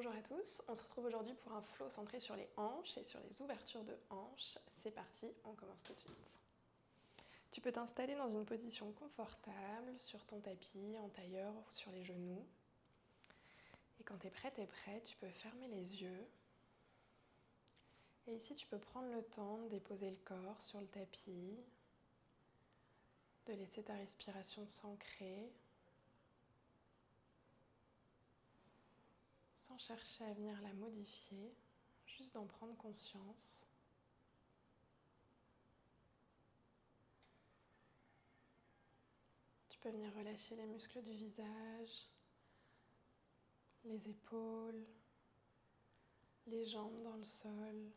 Bonjour à tous, on se retrouve aujourd'hui pour un flow centré sur les hanches et sur les ouvertures de hanches. C'est parti, on commence tout de suite. Tu peux t'installer dans une position confortable sur ton tapis, en tailleur ou sur les genoux. Et quand tu es prêt, tu peux fermer les yeux. Et ici, tu peux prendre le temps de déposer le corps sur le tapis, de laisser ta respiration s'ancrer, sans chercher à venir la modifier, juste d'en prendre conscience. Tu peux venir relâcher les muscles du visage, les épaules, les jambes dans le sol.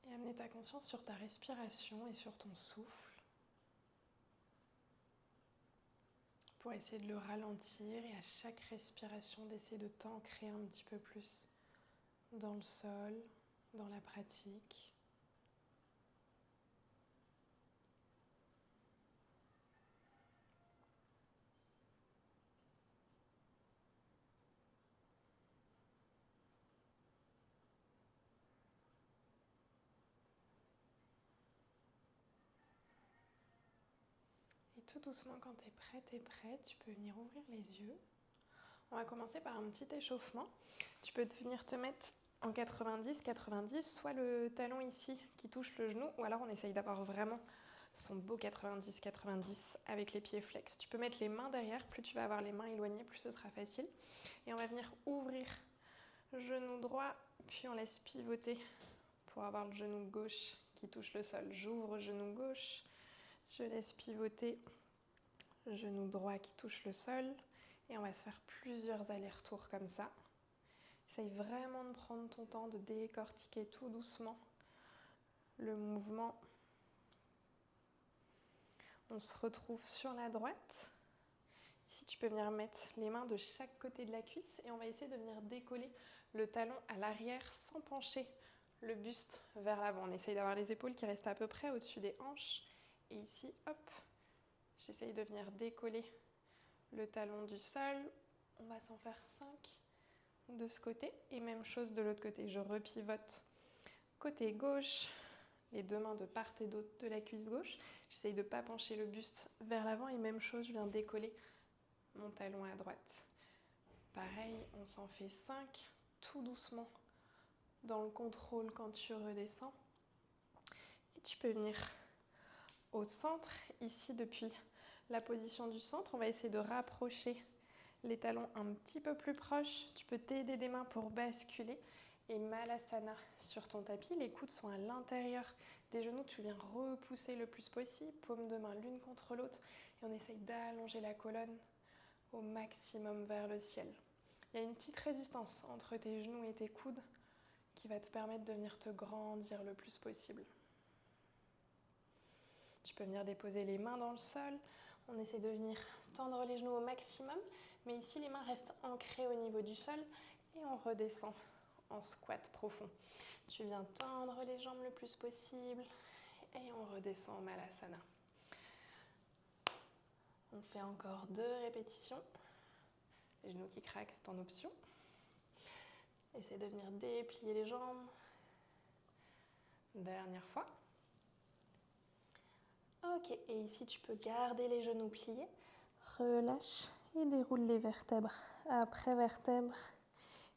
Et amener ta conscience sur ta respiration et sur ton souffle pour essayer de le ralentir et à chaque respiration d'essayer de t'ancrer un petit peu plus dans le sol, dans la pratique. Et tout doucement, quand tu es prête, tu peux venir ouvrir les yeux. On va commencer par un petit échauffement. Tu peux venir te mettre en 90, soit le talon ici qui touche le genou, ou alors on essaye d'avoir vraiment son beau 90 avec les pieds flex. Tu peux mettre les mains derrière, plus tu vas avoir les mains éloignées, plus ce sera facile. Et on va venir ouvrir genou droit, puis on laisse pivoter pour avoir le genou gauche qui touche le sol. J'ouvre genou gauche, je laisse pivoter genou droit qui touche le sol. Et on va se faire plusieurs allers-retours comme ça. Essaye vraiment de prendre ton temps, de décortiquer tout doucement le mouvement. On se retrouve sur la droite. Ici, tu peux venir mettre les mains de chaque côté de la cuisse et on va essayer de venir décoller le talon à l'arrière sans pencher le buste vers l'avant. On essaye d'avoir les épaules qui restent à peu près au-dessus des hanches. Et ici, hop, j'essaye de venir décoller le talon du sol. On va s'en faire 5 de ce côté et même chose de l'autre côté. Je repivote côté gauche, les deux mains de part et d'autre de la cuisse gauche. J'essaye de ne pas pencher le buste vers l'avant et même chose, je viens décoller mon talon à droite. Pareil, on s'en fait 5 tout doucement dans le contrôle quand tu redescends. Et tu peux venir au centre, ici depuis la position du centre. On va essayer de rapprocher les talons un petit peu plus proches. Tu peux t'aider des mains pour basculer. Et Malasana sur ton tapis. Les coudes sont à l'intérieur des genoux. Tu viens repousser le plus possible. Paumes de main l'une contre l'autre. Et on essaye d'allonger la colonne au maximum vers le ciel. Il y a une petite résistance entre tes genoux et tes coudes qui va te permettre de venir te grandir le plus possible. Tu peux venir déposer les mains dans le sol. On essaie de venir tendre les genoux au maximum. Mais ici, les mains restent ancrées au niveau du sol. Et on redescend en squat profond. Tu viens tendre les jambes le plus possible. Et on redescend en Malasana. On fait encore 2 répétitions. Les genoux qui craquent, c'est en option. Essaie de venir déplier les jambes. Dernière fois. Ok, et ici tu peux garder les genoux pliés. Relâche et déroule les vertèbres après vertèbres.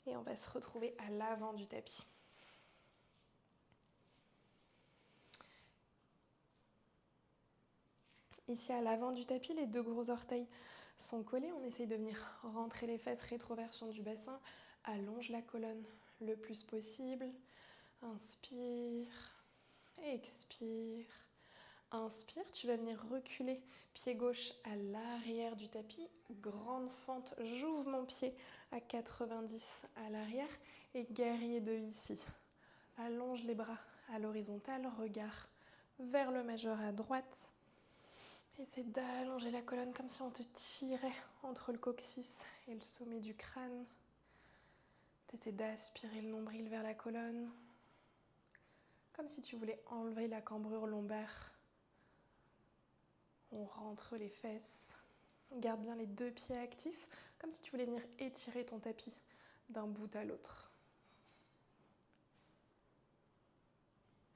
Et on va se retrouver à l'avant du tapis. Ici à l'avant du tapis, les 2 gros orteils sont collés. On essaye de venir rentrer les fesses, rétroversion du bassin. Allonge la colonne le plus possible. Inspire, expire. Inspire, tu vas venir reculer pied gauche à l'arrière du tapis. Grande fente, j'ouvre mon pied à 90 à l'arrière et guerrier 2 ici. Allonge les bras à l'horizontale, regard vers le majeur à droite. Essaie d'allonger la colonne comme si on te tirait entre le coccyx et le sommet du crâne. Essaie d'aspirer le nombril vers la colonne, comme si tu voulais enlever la cambrure lombaire. On rentre les fesses. On garde bien les 2 pieds actifs, comme si tu voulais venir étirer ton tapis d'un bout à l'autre.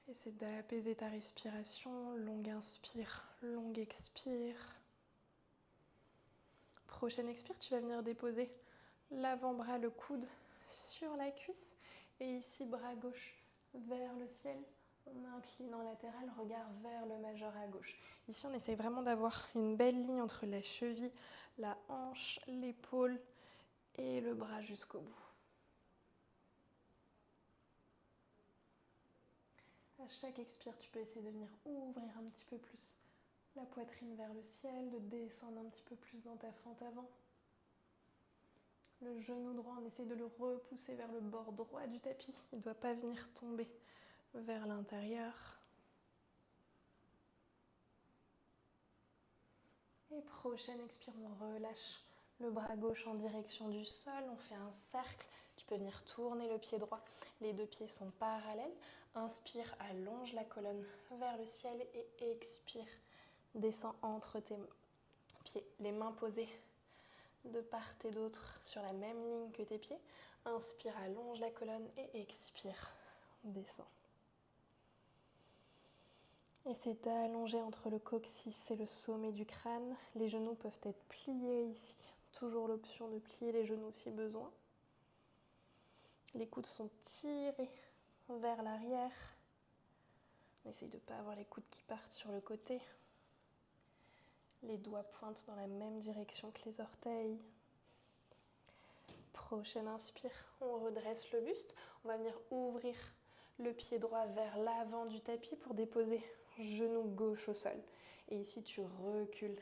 Essaie d'apaiser ta respiration, longue inspire, longue expire. Prochaine expire, tu vas venir déposer l'avant-bras, le coude sur la cuisse. Et ici, bras gauche vers le ciel. On incline en latéral, regard vers le majeur à gauche. Ici, on essaye vraiment d'avoir une belle ligne entre la cheville, la hanche, l'épaule et le bras jusqu'au bout. À chaque expire, tu peux essayer de venir ouvrir un petit peu plus la poitrine vers le ciel, de descendre un petit peu plus dans ta fente avant. Le genou droit, on essaie de le repousser vers le bord droit du tapis. Il ne doit pas venir tomber vers l'intérieur. Et prochaine expire, on relâche le bras gauche en direction du sol. On fait un cercle. Tu peux venir tourner le pied droit. Les deux pieds sont parallèles. Inspire, allonge la colonne vers le ciel et expire. Descends entre tes pieds. Les mains posées de part et d'autre sur la même ligne que tes pieds. Inspire, allonge la colonne et expire. Descends. Essaie d'allonger entre le coccyx et le sommet du crâne. Les genoux peuvent être pliés ici. Toujours l'option de plier les genoux si besoin. Les coudes sont tirés vers l'arrière. On essaye de ne pas avoir les coudes qui partent sur le côté. Les doigts pointent dans la même direction que les orteils. Prochaine inspire, on redresse le buste. On va venir ouvrir le pied droit vers l'avant du tapis pour déposer genou gauche au sol. Et ici, tu recules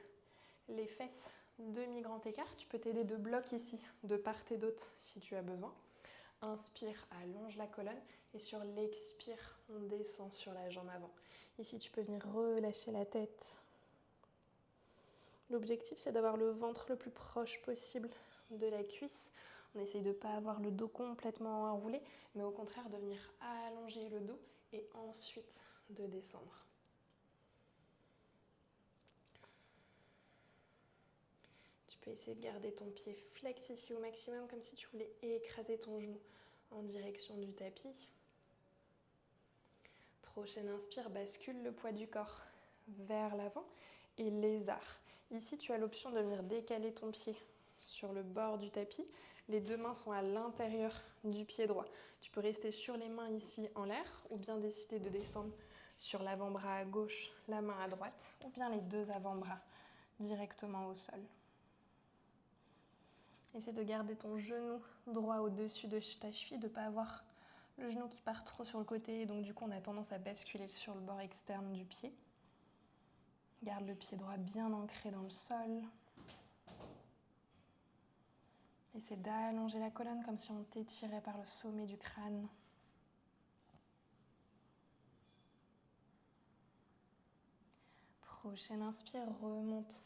les fesses, demi-grand écart. Tu peux t'aider de blocs ici, de part et d'autre si tu as besoin. Inspire, allonge la colonne et sur l'expire, on descend sur la jambe avant. Ici, tu peux venir relâcher la tête. L'objectif, c'est d'avoir le ventre le plus proche possible de la cuisse. On essaye de ne pas avoir le dos complètement enroulé, mais au contraire de venir allonger le dos et ensuite de descendre. Tu peux essayer de garder ton pied flex ici au maximum, comme si tu voulais écraser ton genou en direction du tapis. Prochaine inspire, bascule le poids du corps vers l'avant et lézard. Ici, tu as l'option de venir décaler ton pied sur le bord du tapis. Les deux mains sont à l'intérieur du pied droit. Tu peux rester sur les mains ici en l'air ou bien décider de descendre sur l'avant-bras à gauche, la main à droite ou bien les deux avant-bras directement au sol. Essaie de garder ton genou droit au-dessus de ta cheville, de ne pas avoir le genou qui part trop sur le côté. Donc du coup, on a tendance à basculer sur le bord externe du pied. Garde le pied droit bien ancré dans le sol. Essaie d'allonger la colonne comme si on t'étirait par le sommet du crâne. Prochaine inspire, remonte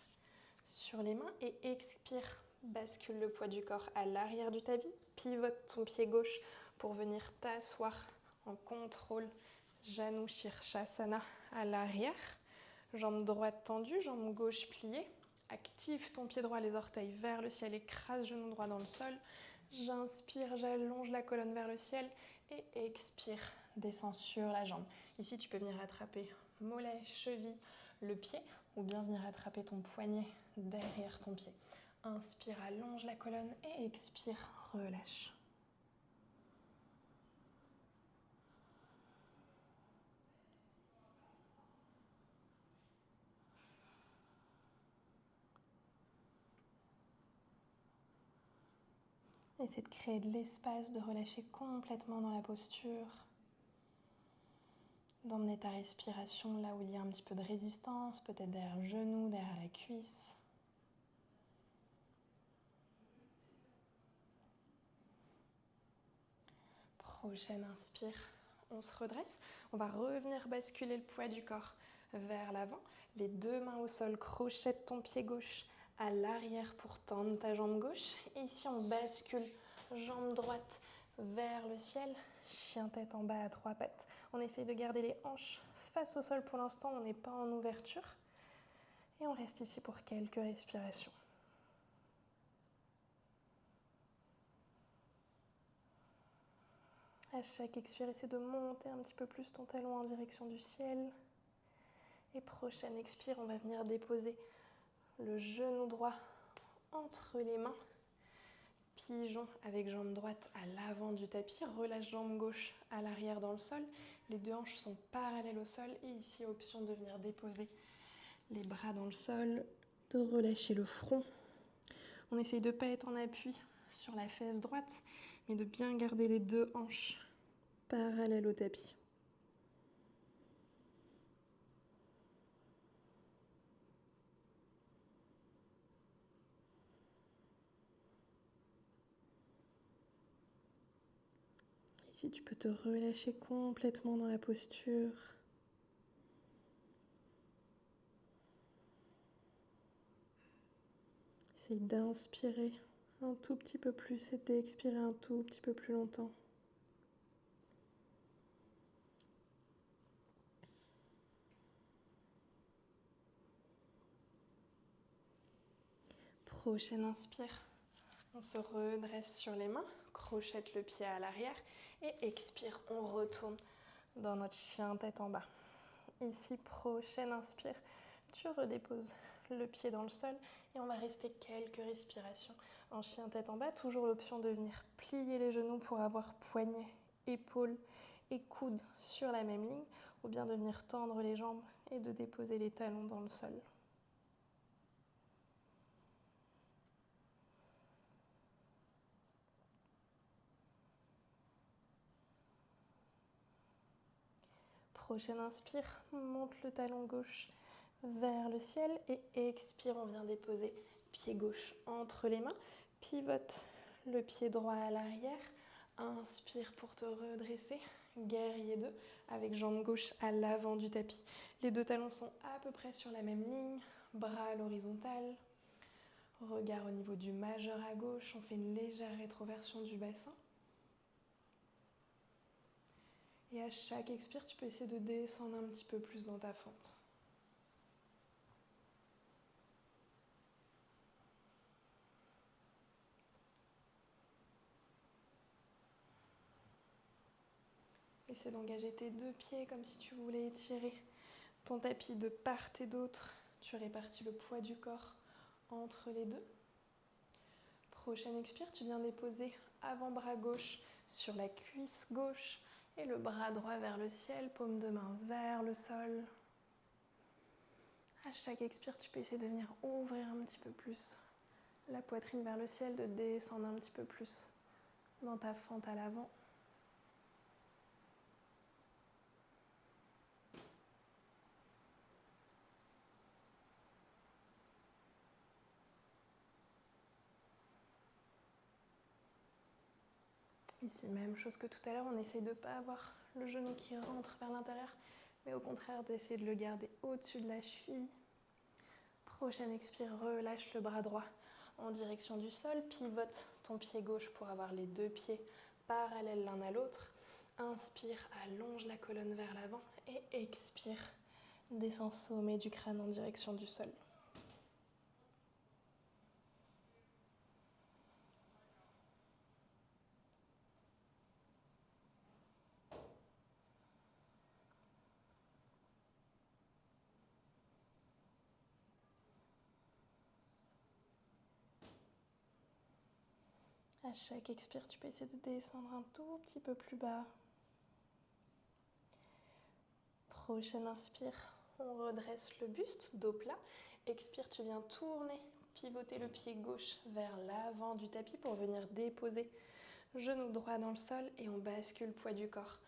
sur les mains et expire. Bascule le poids du corps à l'arrière du tapis. Pivote ton pied gauche pour venir t'asseoir en contrôle. Janu Shirshasana à l'arrière. Jambe droite tendue, jambe gauche pliée. Active ton pied droit, les orteils vers le ciel. Écrase genou droit dans le sol. J'inspire, j'allonge la colonne vers le ciel. Et expire, descends sur la jambe. Ici, tu peux venir attraper mollet, cheville, le pied. Ou bien venir attraper ton poignet derrière ton pied. Inspire, allonge la colonne et expire, relâche. Essaie de créer de l'espace, de relâcher complètement dans la posture. D'emmener ta respiration là où il y a un petit peu de résistance, peut-être derrière le genou, derrière la cuisse. Prochaine inspire, on se redresse. On va revenir basculer le poids du corps vers l'avant. Les deux mains au sol, crochette ton pied gauche à l'arrière pour tendre ta jambe gauche. Et ici, on bascule jambe droite vers le ciel. Chien tête en bas à trois pattes. On essaye de garder les hanches face au sol pour l'instant. On n'est pas en ouverture. Et on reste ici pour quelques respirations. À chaque expire, essaie de monter un petit peu plus ton talon en direction du ciel. Et prochaine expire, on va venir déposer le genou droit entre les mains. Pigeon avec jambe droite à l'avant du tapis. Relâche jambe gauche à l'arrière dans le sol. Les deux hanches sont parallèles au sol. Et ici, option de venir déposer les bras dans le sol, de relâcher le front. On essaye de ne pas être en appui sur la fesse droite, mais de bien garder les deux hanches parallèles au tapis. Ici, tu peux te relâcher complètement dans la posture. Essaye d'inspirer un tout petit peu plus et d'expirer un tout petit peu plus longtemps. Prochaine inspire, on se redresse sur les mains, crochette le pied à l'arrière et expire, on retourne dans notre chien tête en bas. Ici, prochaine inspire, tu redéposes le pied dans le sol et on va rester quelques respirations en chien tête en bas. Toujours l'option de venir plier les genoux pour avoir poignets, épaules et coudes sur la même ligne ou bien de venir tendre les jambes et de déposer les talons dans le sol. Prochaine inspire, monte le talon gauche vers le ciel et expire, on vient déposer pied gauche entre les mains, pivote le pied droit à l'arrière, inspire pour te redresser, guerrier 2 avec jambe gauche à l'avant du tapis. Les deux talons sont à peu près sur la même ligne, bras à l'horizontale, regard au niveau du majeur à gauche, on fait une légère rétroversion du bassin. Et à chaque expire, tu peux essayer de descendre un petit peu plus dans ta fente. Essaie d'engager tes deux pieds comme si tu voulais étirer ton tapis de part et d'autre. Tu répartis le poids du corps entre les deux. Prochaine expire, tu viens déposer avant-bras gauche sur la cuisse gauche et le bras droit vers le ciel, paume de main vers le sol. À chaque expire, tu peux essayer de venir ouvrir un petit peu plus la poitrine vers le ciel, de descendre un petit peu plus dans ta fente à l'avant. Ici, même chose que tout à l'heure, on essaye de ne pas avoir le genou qui rentre vers l'intérieur, mais au contraire d'essayer de le garder au-dessus de la cheville. Prochaine expire, relâche le bras droit en direction du sol, pivote ton pied gauche pour avoir les deux pieds parallèles l'un à l'autre. Inspire, allonge la colonne vers l'avant et expire, descend sommet du crâne en direction du sol. À chaque expire, tu peux essayer de descendre un tout petit peu plus bas. Prochaine inspire, on redresse le buste, dos plat. Expire, tu viens tourner, pivoter le pied gauche vers l'avant du tapis pour venir déposer genou droit dans le sol et on bascule poids du corps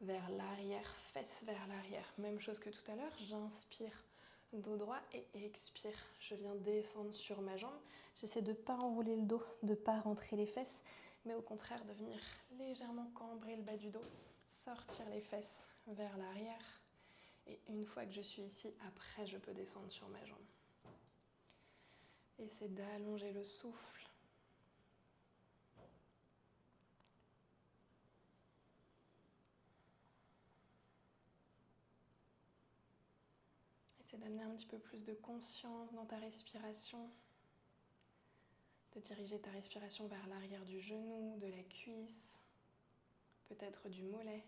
vers l'arrière, fesses vers l'arrière. Même chose que tout à l'heure, j'inspire, dos droit et expire. Je viens descendre sur ma jambe. J'essaie de ne pas enrouler le dos, de ne pas rentrer les fesses, mais au contraire de venir légèrement cambrer le bas du dos, sortir les fesses vers l'arrière. Et une fois que je suis ici, après je peux descendre sur ma jambe. Essaie d'allonger le souffle. Essaie d'amener un petit peu plus de conscience dans ta respiration. De diriger ta respiration vers l'arrière du genou, de la cuisse. peut-être du mollet.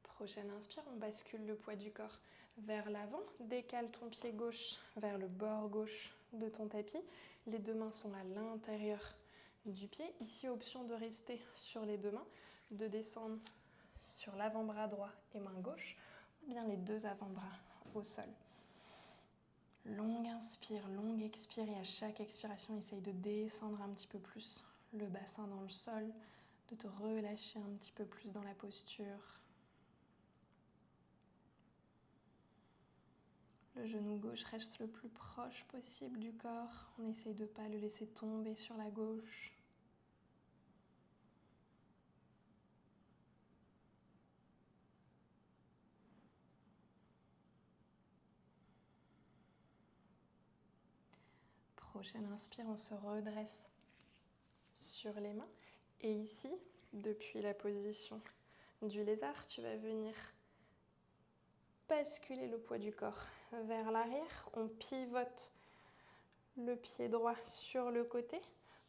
Prochaine inspire, on bascule le poids du corps vers l'avant. Décale ton pied gauche vers le bord gauche de ton tapis. Les deux mains sont à l'intérieur du pied. Ici, option de rester sur les deux mains, de descendre sur l'avant-bras droit et main gauche, ou bien les deux avant-bras au sol. Longue inspire, longue expire, et à chaque expiration, essaye de descendre un petit peu plus le bassin dans le sol, de te relâcher un petit peu plus dans la posture. Le genou gauche reste le plus proche possible du corps. On essaye de ne pas le laisser tomber sur la gauche. Prochaine inspire, on se redresse sur les mains. Et ici, depuis la position du lézard, tu vas venir basculer le poids du corps vers l'arrière. On pivote le pied droit sur le côté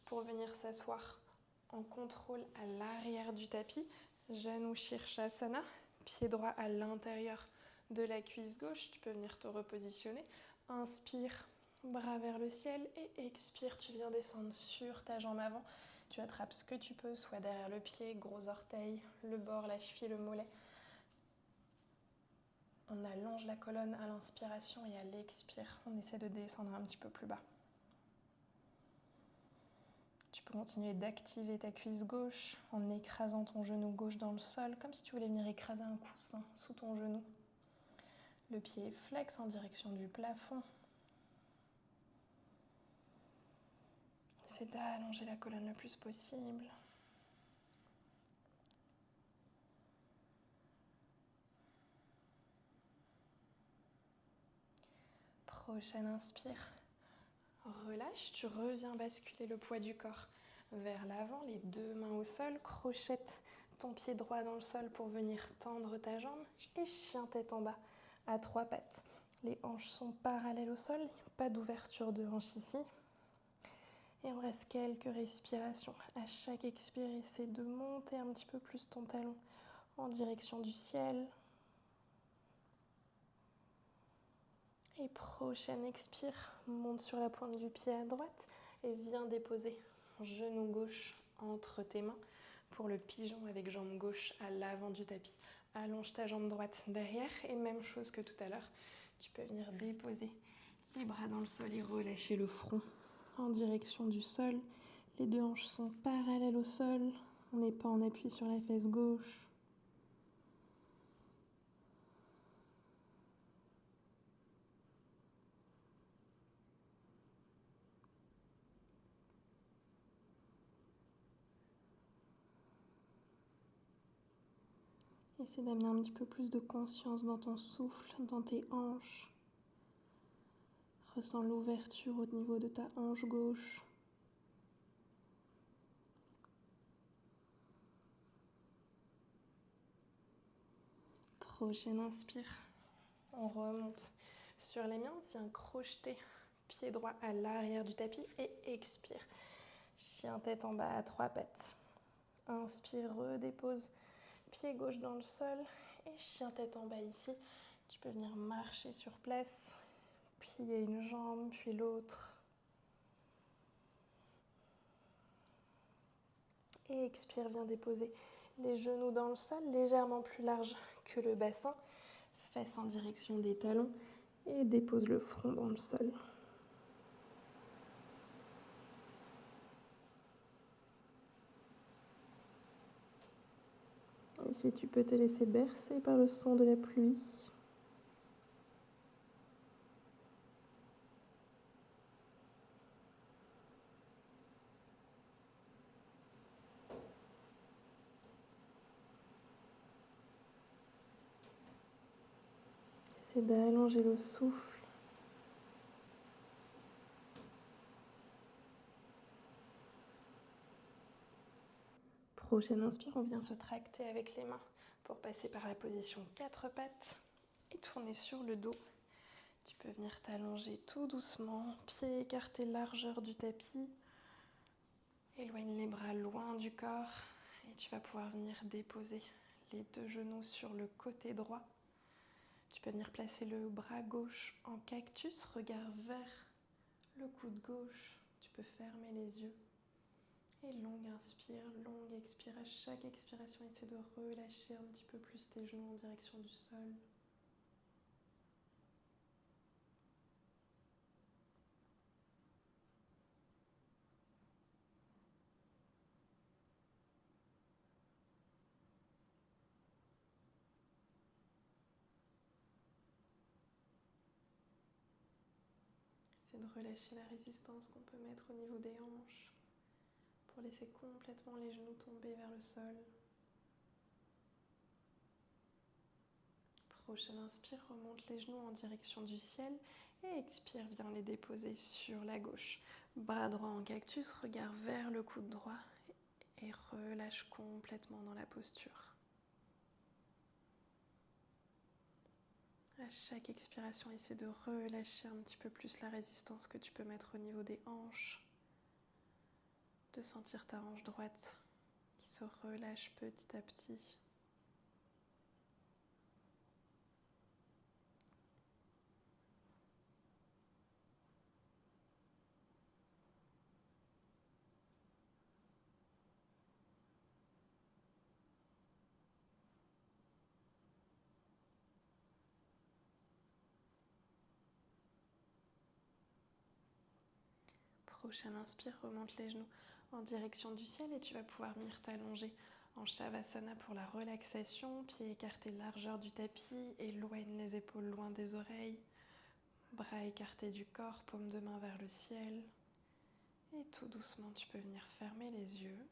pour venir s'asseoir en contrôle à l'arrière du tapis. Janu Shirshasana, pied droit à l'intérieur de la cuisse gauche. Tu peux venir te repositionner. Inspire, bras vers le ciel, et expire, tu viens descendre sur ta jambe avant. Tu attrapes ce que tu peux, soit derrière le pied, gros orteil, le bord, la cheville, le mollet. On allonge la colonne à l'inspiration et à l'expire, on essaie de descendre un petit peu plus bas. Tu peux continuer d'activer ta cuisse gauche en écrasant ton genou gauche dans le sol, comme si tu voulais venir écraser un coussin sous ton genou. Le pied est flex en direction du plafond. Essaie d'allonger la colonne le plus possible. Prochaine inspire. Relâche, tu reviens basculer le poids du corps vers l'avant, les deux mains au sol. Crochette ton pied droit dans le sol pour venir tendre ta jambe. Et chien tête en bas à trois pattes. Les hanches sont parallèles au sol, pas d'ouverture de hanche ici. Et on reste quelques respirations. À chaque expire, essaie de monter un petit peu plus ton talon en direction du ciel. Et prochaine expire, monte sur la pointe du pied à droite et viens déposer genou gauche entre tes mains pour le pigeon avec jambe gauche à l'avant du tapis. Allonge ta jambe droite derrière et même chose que tout à l'heure, tu peux venir déposer les bras dans le sol et relâcher le front en direction du sol. Les deux hanches sont parallèles au sol, on n'est pas en appui sur la fesse gauche. Essaie d'amener un petit peu plus de conscience dans ton souffle, dans tes hanches. Ressens l'ouverture au niveau de ta hanche gauche. Prochaine inspire, on remonte sur les mains, viens crocheter pied droit à l'arrière du tapis et expire. Chien tête en bas à trois pattes. Inspire, redépose pied gauche dans le sol et chien tête en bas ici. Tu peux venir marcher sur place, plier une jambe puis l'autre. Et expire, viens déposer les genoux dans le sol, légèrement plus large que le bassin. Fesses en direction des talons et dépose le front dans le sol. Et si tu peux te laisser bercer par le son de la pluie. Essaie d'allonger le souffle. Prochaine inspire, on vient se tracter avec les mains pour passer par la position 4 pattes et tourner sur le dos. Tu peux venir t'allonger tout doucement, pieds écartés largeur du tapis Éloigne les bras loin du corps et tu vas pouvoir venir déposer les 2 genoux sur le côté droit. Tu peux venir placer le bras gauche en cactus, regard vers le coude gauche. Tu peux fermer les yeux. Et longue inspire, longue expire. À chaque expiration, essaie de relâcher un petit peu plus tes genoux en direction du sol. Essaie de relâcher la résistance qu'on peut mettre au niveau des hanches pour laisser complètement les genoux tomber vers le sol. Prochaine inspire, remonte les genoux en direction du ciel et expire, viens les déposer sur la gauche. Bras droit en cactus, regard vers le coude droit et relâche complètement dans la posture. À chaque expiration, essaie de relâcher un petit peu plus la résistance que tu peux mettre au niveau des hanches, de sentir ta hanche droite qui se relâche petit à petit. Prochaine inspire, remonte les genoux en direction du ciel et tu vas pouvoir venir t'allonger en Shavasana pour la relaxation. Pieds écartés, largeur du tapis, éloigne les épaules loin des oreilles. Bras écartés du corps, paume de main vers le ciel. Et tout doucement, tu peux venir fermer les yeux.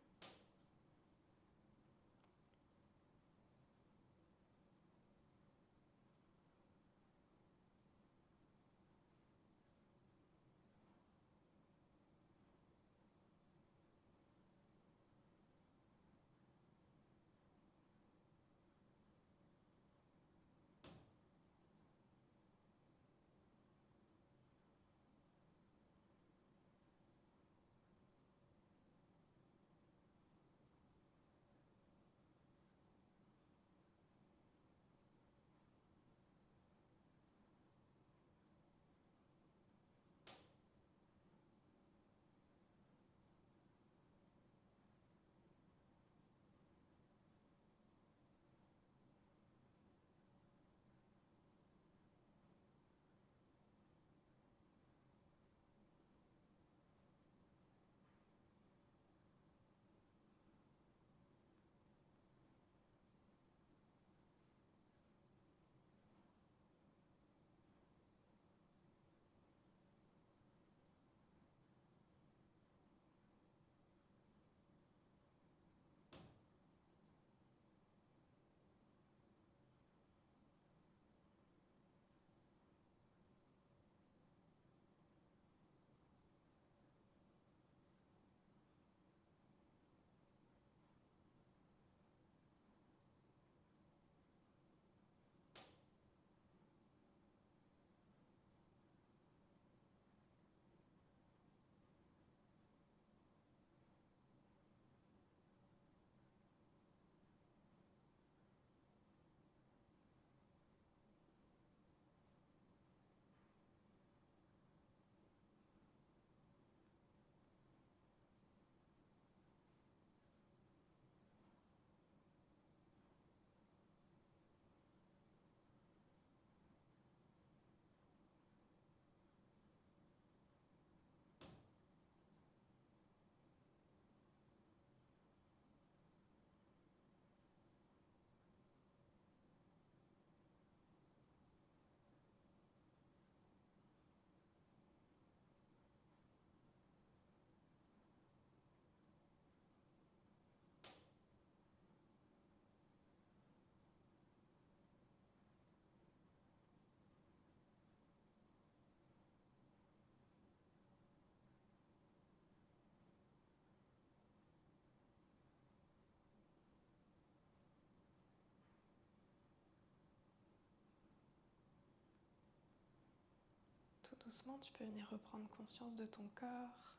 Tout doucement, tu peux venir reprendre conscience de ton corps.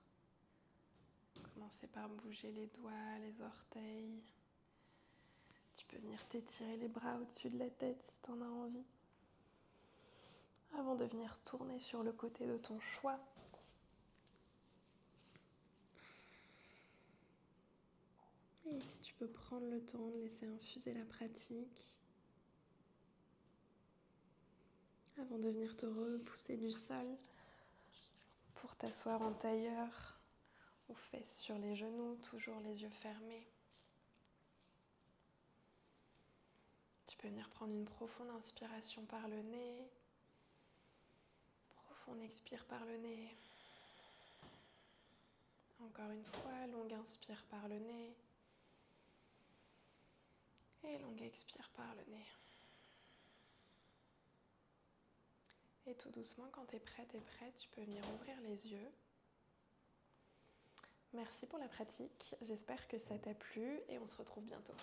Comment commencer par bouger les doigts, les orteils. Tu peux venir t'étirer les bras au-dessus de la tête si tu en as envie. Avant de venir tourner sur le côté de ton choix. Et ici, tu peux prendre le temps de laisser infuser la pratique. Avant de venir te repousser du sol pour t'asseoir en tailleur ou fesses sur les genoux, toujours les yeux fermés. Tu peux venir prendre une profonde inspiration par le nez. Profonde expire par le nez. Encore une fois, longue inspire par le nez. Et longue expire par le nez. Et tout doucement, quand tu es prête, tu peux venir ouvrir les yeux. Merci pour la pratique, j'espère que ça t'a plu et on se retrouve bientôt.